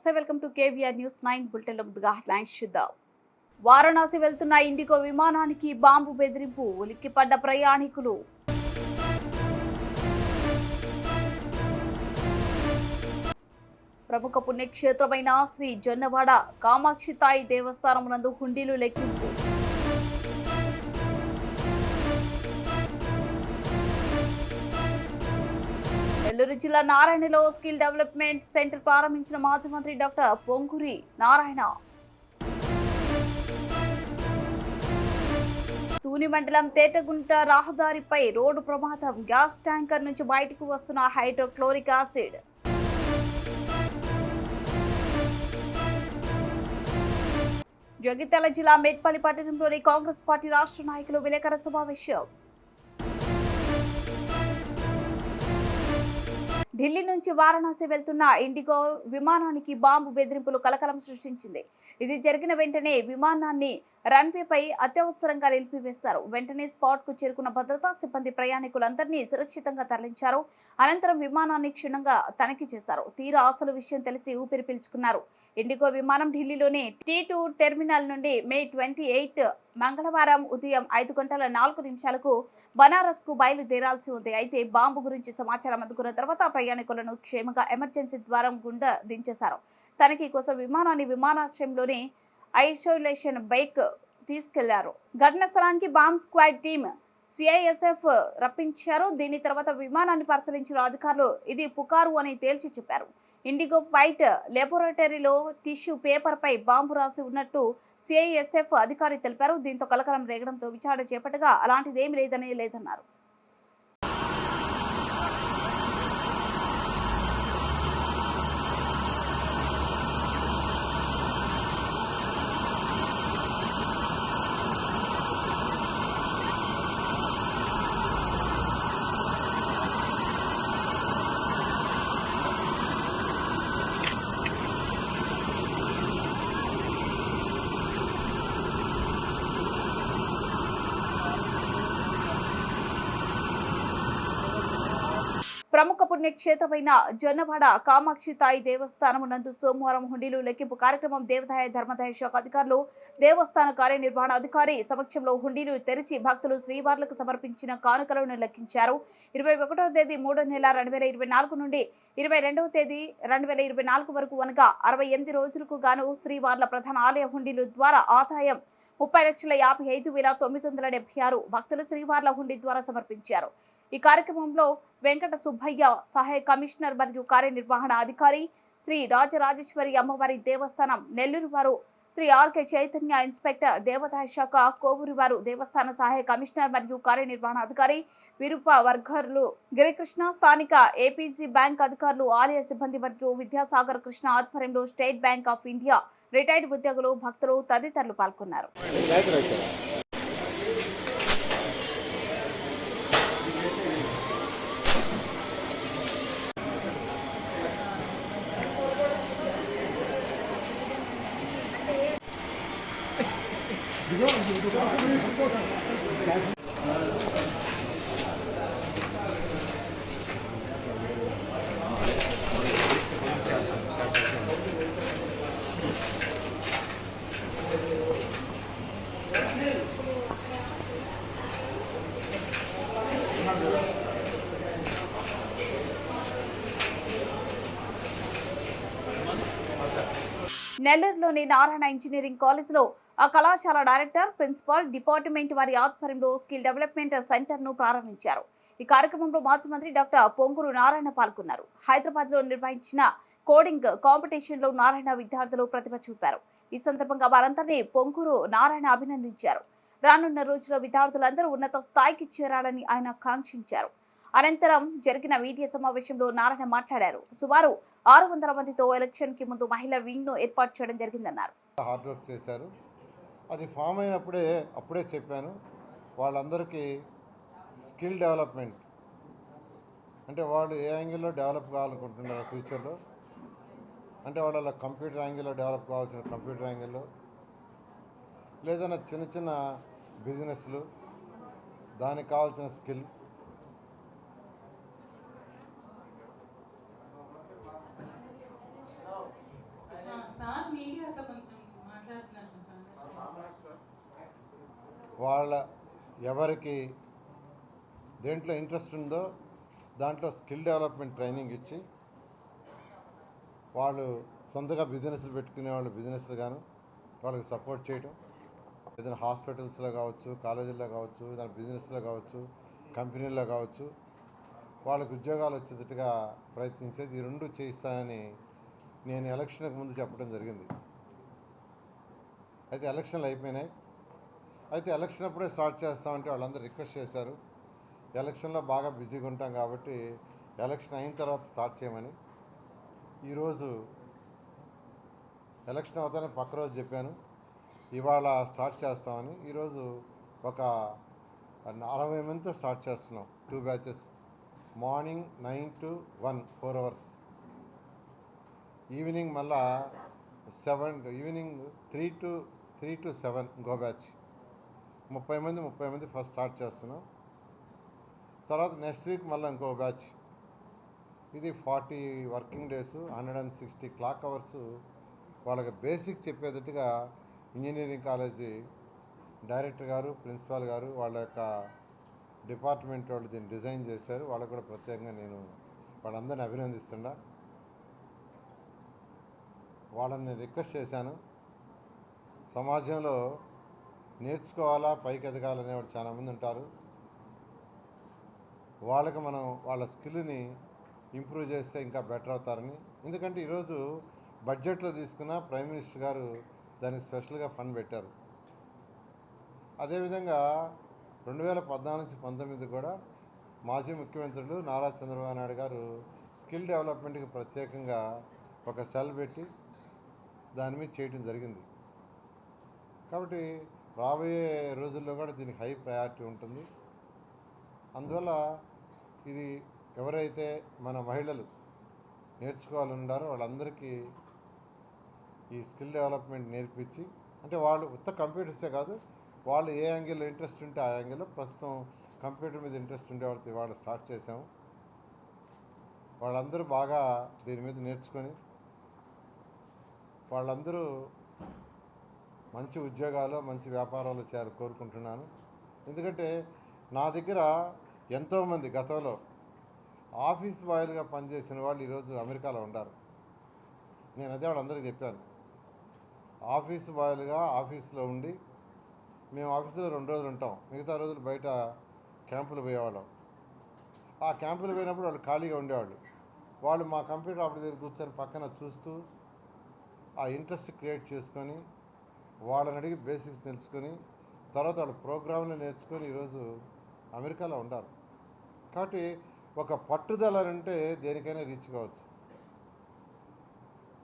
నమస్తే, welcome to KVR news 9 బులెటిన్లో ముందుగా హెడ్లైన్స్ చూద్దాం. వారణాసి వెళ్తున్న ఇండిగో విమానానికి బాంబు బెదిరింపు, ఉలిక్కిపడ్డ ప్రయాణికులు. ప్రముఖ పుణ్యక్షేత్రమైన శ్రీ జొన్నవాడ కామాక్షి తాయి దేవస్థానం నందు హుండీలు లెక్కింపు. నెల్లూరు జిల్లా నారాయణలో స్కిల్ డెవలప్మెంట్ సెంటర్ ప్రారంభించిన మాజీ మంత్రి డాక్టర్ పొంగూరి నారాయణ. తూని మండలం తేటగుంట రహదారిపై రోడ్డు ప్రమాదం, గ్యాస్ ట్యాంకర్ నుంచి బయటకు వస్తున్న హైడ్రోక్లోరిక్ యాసిడ్. జగిత్యాల జిల్లా మేడ్పల్లి పట్టణంలోని కాంగ్రెస్ పార్టీ రాష్ట్ర నాయకులు విలేకరుల సమావేశం. ఢిల్లీ నుంచి వారణాసి వెళ్తున్న ఇండిగో విమానానికి బాంబు బెదిరింపులు కలకలం సృష్టించింది. ఇది జరిగిన వెంటనే విమానాన్ని రన్వేపై అత్యవసరంగా నిలిపివేశారు. వెంటనే స్పాట్ కు చేరుకున్న భద్రతా సిబ్బంది ప్రయాణికులందరినీ సురక్షితంగా తరలించారు. అనంతరం విమానాన్ని క్షుణ్ణంగా తనిఖీ చేశారు. తీరా అసలు విషయం తెలిసి ఊపిరి పీల్చుకున్నారు. ఇండిగో విమానం ఢిల్లీలోని T2 టెర్మినల్ నుండి మే 28 మంగళవారం ఉదయం 5:04 బనారస్ కు బయలుదేరాల్సి ఉంది. అయితే బాంబు గురించి సమాచారం అందుకున్న తర్వాత ప్రయాణికులను క్షేమంగా ఎమర్జెన్సీ ద్వారం గుండా దించేశారు. తనిఖీ కోసం విమానాన్ని విమానాశ్రయంలోని ఐసోలేషన్ బైక్ తీసుకెళ్లారు. ఘటనా స్థలానికి బాంబ్ స్క్వాడ్ టీమ్ సిఐఎస్ఎఫ్ రప్పించారు. దీని తర్వాత విమానాన్ని పరిశీలించిన అధికారులు ఇది పుకారు అని తేల్చి చెప్పారు. ఇండిగో ఫ్లైట్ లాబొరేటరీలో టిష్యూ పేపర్ పై బాంబు రాసి ఉన్నట్టు సిఐఎస్ఎఫ్ అధికారి తెలిపారు. దీంతో కలకలం రేగడంతో విచారణ చేపట్టగా అలాంటిదేమీ లేదన్నారు. ప్రముఖ పుణ్యక్షేత్రమైన జొన్నవాడ కామాక్షి తాయి దేవస్థానం నందు సోమవారం హుండీలు లెక్కింపు కార్యక్రమం దేవాదాయ ధర్మాదాయ శాఖ అధికారులు, దేవస్థాన కార్యనిర్వహణాధికారి సమక్షంలో హుండీలు తెరిచి భక్తులు శ్రీవార్లకు సమర్పించిన కానుకలను లెక్కించారు. 21వ తేదీ 3వ నెల 2024 నుండి 22వ తేదీ 2024 వరకు అనగా 68 రోజులకు గాను శ్రీవార్ల ప్రధాన ఆలయ హుండీలు ద్వారా ఆదాయం 30,55,976 భక్తులు శ్రీవార్ల హుండీ ద్వారా సమర్పించారు. ఈ కార్యక్రమంలో వెంకట సుబ్బయ్య సహాయ కమిషనర్ మరియు కార్యనిర్వహణ అధికారి, శ్రీ రాజరాజేశ్వరి అమ్మవారి దేవస్థానం నెల్లూరు వారు శ్రీ ఆర్కే చైతన్య ఇన్స్పెక్టర్, దేవాదాయ శాఖ కోవూరు వారు దేవస్థాన సహాయ కమిషనర్ మరియు కార్యనిర్వహణ అధికారి, విరూప వర్గర్లు గిరికృష్ణ, స్థానిక ఏపీజీ బ్యాంక్ అధికారులు, ఆలయ సిబ్బంది మరియు విద్యాసాగర్ కృష్ణ ఆధ్వర్యంలో state bank of India retired ఉద్యోగులు, భక్తులు తదితరులు పాల్గొన్నారు. నెల్లూరులోని నారాయణ ఇంజనీరింగ్ కాలేజీలో ఆ కళాశాల డైరెక్టర్, ప్రిన్సిపాల్, డిపార్ట్మెంట్ వారి ఆధ్వర్యంలో స్కిల్ డెవలప్మెంట్ సెంటర్ ను ప్రారంభించారు. ఈ కార్యక్రమంలో మాజీ మంత్రి డాక్టర్ పొంగూరు నారాయణ పాల్గొన్నారు. హైదరాబాద్ లో నిర్వహించిన కోడింగ్ కాంపిటీషన్ లో నారాయణ విద్యార్థులు ప్రతిభ చూపారు. ఈ సందర్భంగా వారందరినీ పొంగూరు నారాయణ అభినందించారు. రానున్న రోజుల్లో విద్యార్థులందరూ ఉన్నత స్థాయికి చేరాలని ఆయన కాంక్షించారు. అనంతరం జరిగిన మీడియా సమావేశంలో నారాయణ మాట్లాడారు. సుమారు 600 మందితో ఎలక్షన్ కి ముందు మహిళా వింగ్ ను ఏర్పాటు చేయడం జరిగిందన్నారు. హార్డ్ వర్క్ చేశారు. అది ఫామ్ అయినప్పుడే చెప్పాను, వాళ్ళందరికీ స్కిల్ డెవలప్మెంట్ అంటే వాళ్ళు ఏ యాంగిల్లో డెవలప్ కావాలనుకుంటున్నారు ఫ్యూచర్లో, అంటే వాళ్ళ కంప్యూటర్ యాంగిల్లో డెవలప్ కావాల్సిన కంప్యూటర్ యాంగిల్లో, లేదన్నా చిన్న చిన్న బిజినెస్లు దానికి కావాల్సిన స్కిల్, వాళ్ళ ఎవరికి దేంట్లో ఇంట్రెస్ట్ ఉందో దాంట్లో స్కిల్ డెవలప్మెంట్ ట్రైనింగ్ ఇచ్చి వాళ్ళు సొంతగా బిజినెస్లు పెట్టుకునే వాళ్ళు బిజినెస్లు గాను వాళ్ళకి సపోర్ట్ చేయడం, ఏదైనా హాస్పిటల్స్లో కావచ్చు, కాలేజీల్లో కావచ్చు, ఏదైనా బిజినెస్లో కావచ్చు, కంపెనీల్లో కావచ్చు, వాళ్ళకు ఉద్యోగాలు వచ్చేటట్టుగా ప్రయత్నించేది ఈ రెండు చేయిస్తానని నేను ఎలక్షన్కి ముందు చెప్పడం జరిగింది. అయితే ఎలక్షన్లు అయిపోయినాయి. అయితే ఎలక్షన్ అప్పుడే స్టార్ట్ చేస్తామంటే వాళ్ళందరూ రిక్వెస్ట్ చేశారు, ఎలక్షన్లో బాగా బిజీగా ఉంటాం కాబట్టి ఎలక్షన్ అయిన తర్వాత స్టార్ట్ చేయమని. ఈరోజు ఎలక్షన్ అవుతానే పక్క రోజు చెప్పాను, ఇవాళ స్టార్ట్ చేస్తామని. ఈరోజు ఒక 40 మందితో స్టార్ట్ చేస్తున్నాం, 2 batches, morning 9 to 1 4 hours, evening మళ్ళా 3 to 7 ఇంకో బ్యాచ్, 30 మంది ఫస్ట్ స్టార్ట్ చేస్తున్నాం. తర్వాత నెక్స్ట్ వీక్ మళ్ళీ ఇంకో బ్యాచ్. ఇది 40 వర్కింగ్ డేస్, 160 క్లాక్ అవర్స్ వాళ్ళకి బేసిక్ చెప్పేటట్టుగా ఇంజనీరింగ్ కాలేజీ డైరెక్టర్ గారు, ప్రిన్సిపాల్ గారు, వాళ్ళ యొక్క డిపార్ట్మెంట్ వాళ్ళు దీన్ని డిజైన్ చేశారు. వాళ్ళకు కూడా ప్రత్యేకంగా నేను వాళ్ళందరినీ అభినందిస్తున్నా. వాళ్ళని రిక్వెస్ట్ చేశాను, సమాజంలో నేర్చుకోవాలా, పైకి ఎదగాలనేవాడు చాలామంది ఉంటారు. వాళ్ళకి మనం వాళ్ళ స్కిల్ని ఇంప్రూవ్ చేస్తే ఇంకా బెటర్ అవుతారని. ఎందుకంటే ఈరోజు బడ్జెట్లో తీసుకున్న ప్రైమ్ మినిస్టర్ గారు దానికి స్పెషల్గా ఫండ్ పెట్టారు. అదేవిధంగా 2014 నుంచి 2019 కూడా మాజీ ముఖ్యమంత్రులు నారా చంద్రబాబు నాయుడు గారు స్కిల్ డెవలప్మెంట్కి ప్రత్యేకంగా ఒక సెల్ పెట్టి దాని మీద చేయడం జరిగింది. కాబట్టి రాబోయే రోజుల్లో కూడా దీనికి హై ప్రయారిటీ ఉంటుంది. అందువల్ల ఇది ఎవరైతే మన మహిళలు నేర్చుకోవాలన్నారో వాళ్ళందరికీ ఈ స్కిల్ డెవలప్మెంట్ నేర్పించి, అంటే వాళ్ళు ఉత్త కంప్యూటర్సే కాదు, వాళ్ళు ఏ యాంగిల్లో ఇంట్రెస్ట్ ఉంటే ఆ యాంగిల్లో, ప్రస్తుతం కంప్యూటర్ మీద ఇంట్రెస్ట్ ఉండే వాళ్ళకి వాళ్ళు స్టార్ట్ చేసాము. వాళ్ళందరూ బాగా దీని మీద నేర్చుకొని వాళ్ళందరూ మంచి ఉద్యోగాలు, మంచి వ్యాపారాలు చేయాలని కోరుకుంటున్నాను. ఎందుకంటే నా దగ్గర ఎంతోమంది గతంలో ఆఫీస్ బాయ్లుగా పనిచేసిన వాళ్ళు ఈరోజు అమెరికాలో ఉన్నారు. నేను అదే వాళ్ళందరికీ చెప్పాను, ఆఫీస్ బాయ్లుగా ఆఫీస్లో ఉండి, మేము ఆఫీసులో 2 రోజులు ఉంటాం, మిగతా రోజులు బయట క్యాంపులు పోయేవాళ్ళం. ఆ క్యాంపులు పోయినప్పుడు వాళ్ళు ఖాళీగా ఉండేవాళ్ళు. వాళ్ళు మా కంప్యూటర్ ఆఫీస్ దగ్గర కూర్చొని పక్కన చూస్తూ ఆ ఇంట్రెస్ట్ క్రియేట్ చేసుకొని వాళ్ళని అడిగి బేసిక్స్ తెలుసుకొని తర్వాత వాళ్ళు ప్రోగ్రాంలు నేర్చుకొని ఈరోజు అమెరికాలో ఉంటారు. కాబట్టి ఒక పట్టుదల అంటే దేనికైనా రీచ్ కావచ్చు.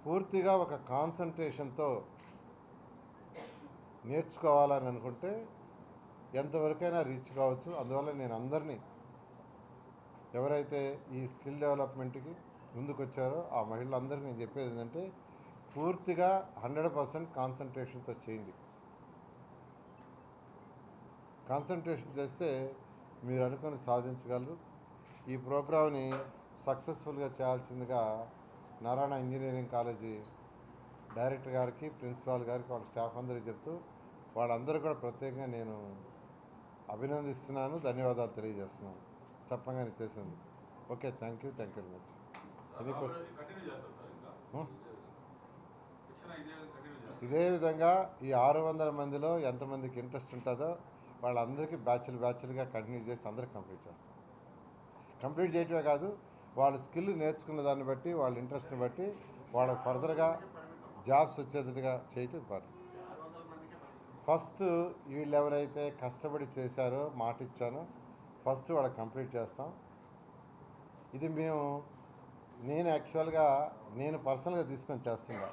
పూర్తిగా ఒక కాన్సన్ట్రేషన్తో నేర్చుకోవాలని అనుకుంటే ఎంతవరకైనా రీచ్ కావచ్చు. అందువల్ల నేను అందరినీ, ఎవరైతే ఈ స్కిల్ డెవలప్మెంట్కి ముందుకొచ్చారో ఆ మహిళలందరికీ నేను చెప్పేది ఏంటంటే, పూర్తిగా 100% కాన్సన్ట్రేషన్తో చేయండి. కాన్సన్ట్రేషన్ చేస్తే మీరు అనుకుని సాధించగలరు. ఈ ప్రోగ్రామ్ని సక్సెస్ఫుల్గా చేయాల్సిందిగా నారాయణ ఇంజనీరింగ్ కాలేజీ డైరెక్టర్ గారికి, ప్రిన్సిపాల్ గారికి, వాళ్ళ స్టాఫ్ అందరికీ చెప్తూ వాళ్ళందరూ కూడా ప్రత్యేకంగా నేను అభినందిస్తున్నాను, ధన్యవాదాలు తెలియజేస్తున్నాను. చెప్పంగానే చేసింది. Okay, thank you very much. Any question? ఇదే విధంగా ఈ 600 మందిలో ఎంతమందికి ఇంట్రెస్ట్ ఉంటుందో వాళ్ళందరికీ బ్యాచ్లుగా కంటిన్యూ చేసి అందరికి కంప్లీట్ చేస్తాం. కంప్లీట్ చేయటమే కాదు, వాళ్ళ స్కిల్ నేర్చుకున్న దాన్ని బట్టి, వాళ్ళ ఇంట్రెస్ట్ని బట్టి వాళ్ళకి ఫర్దర్గా జాబ్స్ వచ్చేటట్టుగా చేయటం పని. ఫస్ట్ వీళ్ళు ఎవరైతే కష్టపడి చేశారో, మాట ఇచ్చానో, ఫస్ట్ వాళ్ళకి కంప్లీట్ చేస్తాం. ఇది నేను యాక్చువల్గా పర్సనల్గా తీసుకొని చేస్తున్నా.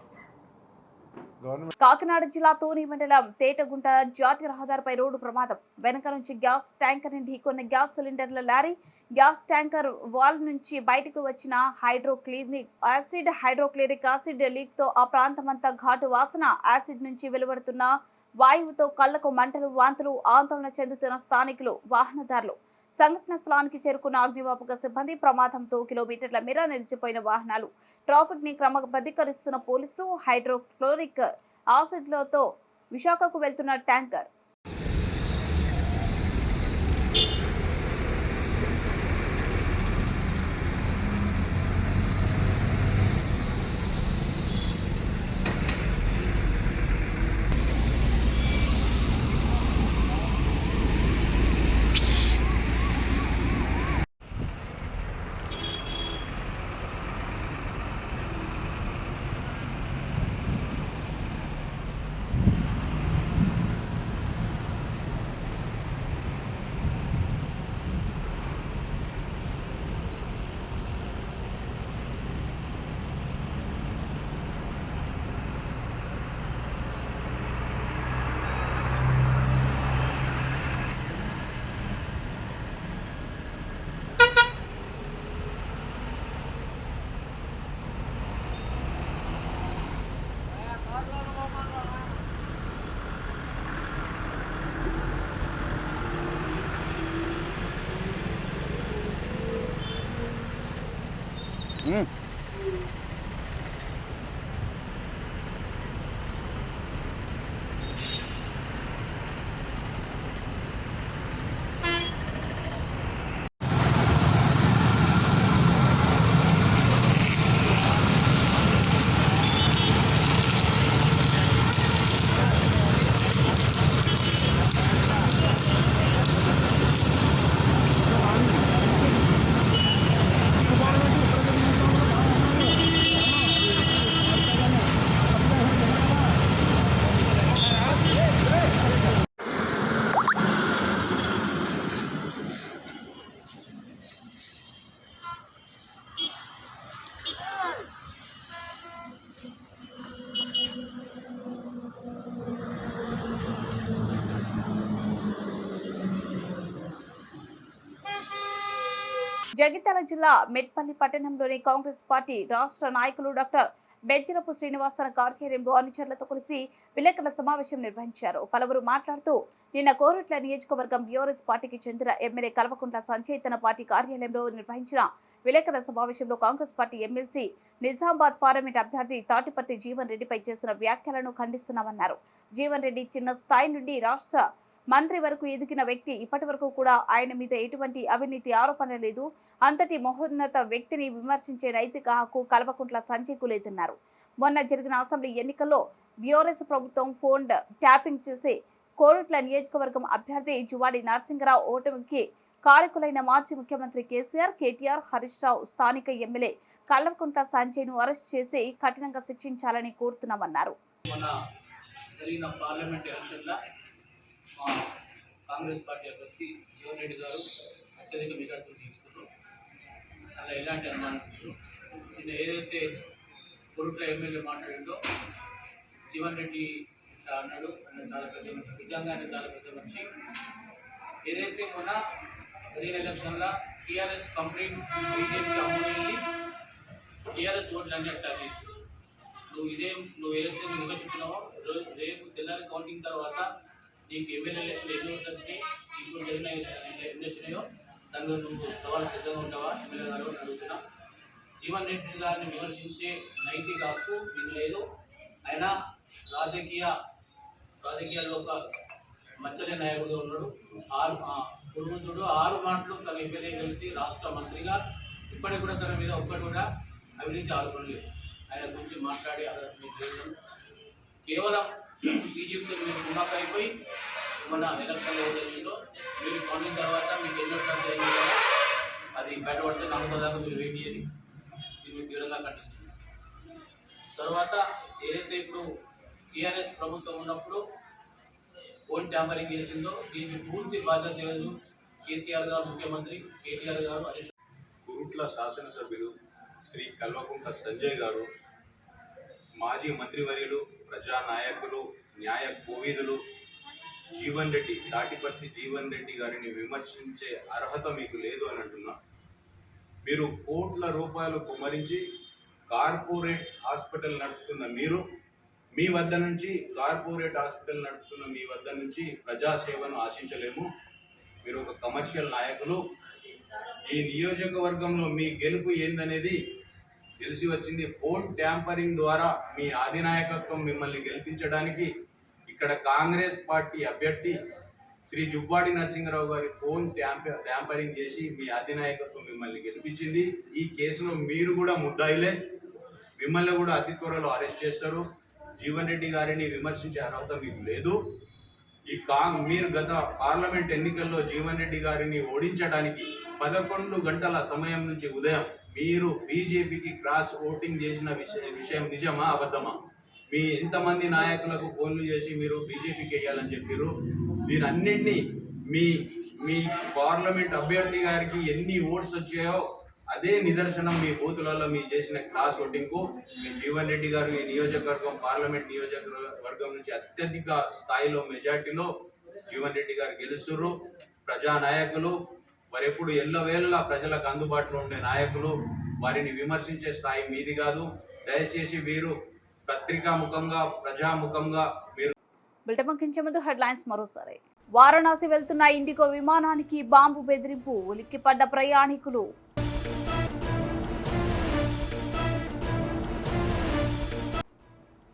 కాకినాడ జిల్లా తూని మండలం తేటగుంట జాతీయ రహదారిపై రోడ్డు ప్రమాదం. వెనక నుంచి గ్యాస్ ట్యాంకర్ ని ఢీకొన్న గ్యాస్ సిలిండర్ల లారీ, గ్యాస్ ట్యాంకర్ వాల్వ్ నుంచి బయటకు వచ్చిన హైడ్రోక్లోరిక్ యాసిడ్ లీక్ తో ఆ ప్రాంతమంతా ఘాటు వాసన. యాసిడ్ నుంచి వెలువడుతున్న వాయువుతో కళ్లకు మంటలు, వాంతులు, ఆందోళన చెందుతున్న స్థానికులు, వాహనదారులు. సంఘటన స్థలానికి చేరుకున్న అగ్నిమాపక సిబ్బంది. ప్రమాదంతో కిలోమీటర్ల మేర నిలిచిపోయిన వాహనాలు, ట్రాఫిక్ ని క్రమబద్ధీకరిస్తున్న పోలీసులు. హైడ్రోక్లోరిక్ యాసిడ్లతో విశాఖకు వెళ్తున్న ట్యాంకర్ జగిత్యాల జిల్లా మెట్పల్లి పట్టణంలోని కాంగ్రెస్ పార్టీ రాష్ట్ర నాయకులు డాక్టర్ బెజ్జరపు శ్రీనివాస్ తన కార్యాలయంలో అనుచరులతో కలిసి విలేకరుల సమావేశం నిర్వహించారు. పలువురు మాట్లాడుతూ నిన్న కోరుట్ల నియోజకవర్గం బీఆర్ఎస్ పార్టీకి చెందిన ఎమ్మెల్యే కల్వకుంట్ల సంజయ్ తన పార్టీ కార్యాలయంలో నిర్వహించిన విలేకరుల సమావేశంలో Congress party MLC Nizamabad parliament అభ్యర్థి తాటిపర్తి జీవన్ రెడ్డిపై చేసిన వ్యాఖ్యలను ఖండిస్తున్నామన్నారు. జీవన్ రెడ్డి చిన్న స్థాయి నుండి రాష్ట్ర మంత్రి వరకు ఎదిగిన వ్యక్తి. ఇప్పటి వరకు కూడా ఆయన మీద ఎటువంటి అవినీతి ఆరోపణ లేదు. అంతటి మహోన్నత వ్యక్తిని విమర్శించే నైతిక హక్కు కల్వకుంట్ల సంజయ్కు లేదన్నారు. మొన్న జరిగిన అసెంబ్లీ ఎన్నికల్లో బీఆర్ఎస్ ప్రభుత్వం ఫోన్ ట్యాపింగ్ చేసి కోరుట్ల నియోజకవర్గం అభ్యర్థి జువాడి నరసింగరావు ఓటమికి కారకులైన మాజీ ముఖ్యమంత్రి కేసీఆర్, కేటీఆర్, హరీష్ రావు, స్థానిక ఎమ్మెల్యే కల్వకుంట్ల సంజయ్ను అరెస్ట్ చేసి కఠినంగా శిక్షించాలని కోరుతున్నామన్నారు. కాంగ్రెస్ పార్టీ అభ్యర్థి జీవన్ రెడ్డి గారు అత్యధిక మెజార్టీ తీసుకున్నారు. అలా ఎలాంటి అనుమానించారు. నిన్న ఏదైతే కోరుట్ల ఎమ్మెల్యే మాట్లాడిందో జీవన్ రెడ్డి ఇట్లా అన్నాడు, చాలా పెద్ద మనిషి, నిజంగా ఆయన చాలా పెద్ద మనిషి. ఏదైతే మొన్న జరిగిన ఎలక్షన్లో టీఆర్ఎస్ కంప్లీట్ బీజేపీ అమ్ముని టీఆర్ఎస్ ఓట్లు అన్నీ అట్టాలి. నువ్వు ఏదైతే విమర్శించినావో రేపు తెల్లారి కౌంటింగ్ తర్వాత నీకు ఎమ్మెల్యే ఎలక్షన్లు ఎన్ని ఓట్లు వచ్చినాయి, ఇప్పుడు జరిగిన ఎన్ని వచ్చినాయో దాని మీద నువ్వు సవాలు సిద్ధంగా ఉంటావా ఎమ్మెల్యే గారు అని అడుగుతున్నా. జీవన్ రెడ్డి గారిని విమర్శించే నైతిక హక్కు మీకు లేదు. ఆయన రాజకీయాల్లో ఒక మచ్చలే నాయకుడిగా ఉన్నాడు. కుటుంబుడు 6 మాటలు తన ఎమ్మెల్యే కలిసి రాష్ట్ర మంత్రిగా ఇప్పటికి కూడా తన మీద ఒక్కటి కూడా అవినీతి ఆరోపణలు లేదు. ఆయన గురించి మాట్లాడి మీకు కేవలం బీజేపీతో మీరు కుమాక అయిపోయి మన ఎలక్షన్లో ఏదైందో మీరు కొన్న తర్వాత మీకు ఎన్నో సార్లు అయింది కదా, అది బయటపడితే నమ్మదాకా మీరు వెయిట్ చేయాలి. దీన్ని తీవ్రంగా ఖండిస్తుంది. తర్వాత ఏదైతే ఇప్పుడు టీఆర్ఎస్ ప్రభుత్వం ఉన్నప్పుడు ఫోన్ ట్యాంపరింగ్ చేసిందో దీనికి పూర్తి బాధ్యత కేసీఆర్ గారు, ముఖ్యమంత్రి కేటీఆర్ గారు, హరీష్ కోరుట్ల శాసనసభ్యులు శ్రీ కల్వకుంట్ల సంజయ్ గారు, మాజీ మంత్రివర్యులు, ప్రజానాయకులు, న్యాయ కోవిదులు జీవన్ రెడ్డి, తాటిపర్తి జీవన్ రెడ్డి గారిని విమర్శించే అర్హత మీకు లేదు అని అంటున్నా. మీరు కోట్ల రూపాయలు కుమ్మరించి కార్పొరేట్ హాస్పిటల్ నడుపుతున్న మీరు, మీ వద్ద నుంచి కార్పొరేట్ హాస్పిటల్ నడుపుతున్న మీ వద్ద నుంచి ప్రజాసేవను ఆశించలేము. మీరు ఒక కమర్షియల్ నాయకులు. ఈ నియోజకవర్గంలో మీ గెలుపు ఏందనేది తెలిసి వచ్చింది. ఫోన్ ట్యాంపరింగ్ ద్వారా మీ అధినాయకత్వం మిమ్మల్ని గెలిపించడానికి ఇక్కడ కాంగ్రెస్ పార్టీ అభ్యర్థి శ్రీ జువ్వాడి నరసింగరావు గారి ఫోన్ ట్యాంపరింగ్ చేసి మీ అధినాయకత్వం మిమ్మల్ని గెలిపించింది. ఈ కేసులో మీరు కూడా ముద్దాయిలే. మిమ్మల్ని కూడా అతి త్వరలో అరెస్ట్ చేస్తారు. జీవన్ రెడ్డి గారిని విమర్శించే అర్హత మీకు లేదు. మీరు గత పార్లమెంట్ ఎన్నికల్లో జీవన్ రెడ్డి గారిని ఓడించడానికి 11 గంటల సమయం నుంచి ఉదయం మీరు బీజేపీకి క్రాస్ ఓటింగ్ చేసిన విషయం నిజమా అబద్ధమా? మీ ఎంతమంది నాయకులకు ఫోన్లు చేసి మీరు బీజేపీకి వేయాలని చెప్పారు. దీనన్నింటినీ మీ పార్లమెంట్ అభ్యర్థి గారికి ఎన్ని ఓట్స్ వచ్చాయో అదే నిదర్శనం. మీ బూతులలో మీ చేసిన క్రాస్ ఓటింగ్కు మీ జీవన్ రెడ్డి గారు ఈ నియోజకవర్గం పార్లమెంట్ నియోజకవర్గం నుంచి అత్యధిక స్థాయిలో మెజార్టీలో జీవన్ రెడ్డి గారు గెలుస్తున్నారు. ప్రజానాయకులు వారు ఎప్పుడు ఎల్లవేళలా ప్రజలకు అందుబాటులో ఉండే నాయకులు. వారిని విమర్శించే స్థాయి మీది కాదు. దయచేసి వీరు పత్రికాముఖంగా ప్రజాముఖంగా మీరు బులెటిన్ ముందు హెడ్లైన్స్ మరోసారి. వారణాసి వెళ్తున్న ఇండిగో విమానానికి బాంబు బెదిరింపు, ఉలిక్కిపడ్డ ప్రయాణికులు.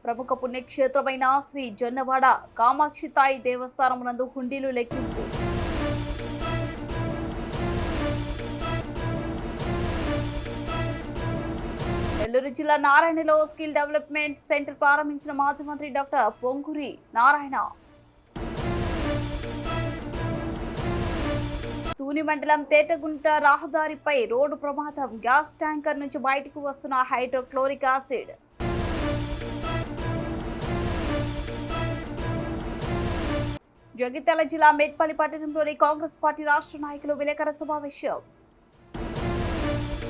ప్రముఖ పుణ్యక్షేత్రమైన శ్రీ జొన్నవాడ కామాక్షి తాయి దేవస్థానం నందు హుండీలు లెక్కింపు. నెల్లూరు జిల్లా నారాయణలో స్కిల్ డెవలప్మెంట్ సెంటర్ ప్రారంభించిన మాజీ మంత్రి డాక్టర్ పొంగూరి నారాయణ. తూని మండలం తేటగుంట రహదారిపై రోడ్డు ప్రమాదం. గ్యాస్ ట్యాంకర్ నుంచి బయటకు వస్తున్న హైడ్రోక్లోరిక్ యాసిడ్. జగిత్యాల జిల్లా మేడ్పల్లి పట్టణంలోని కాంగ్రెస్ పార్టీ రాష్ట్ర నాయకులు విలేకరుల సమావేశం.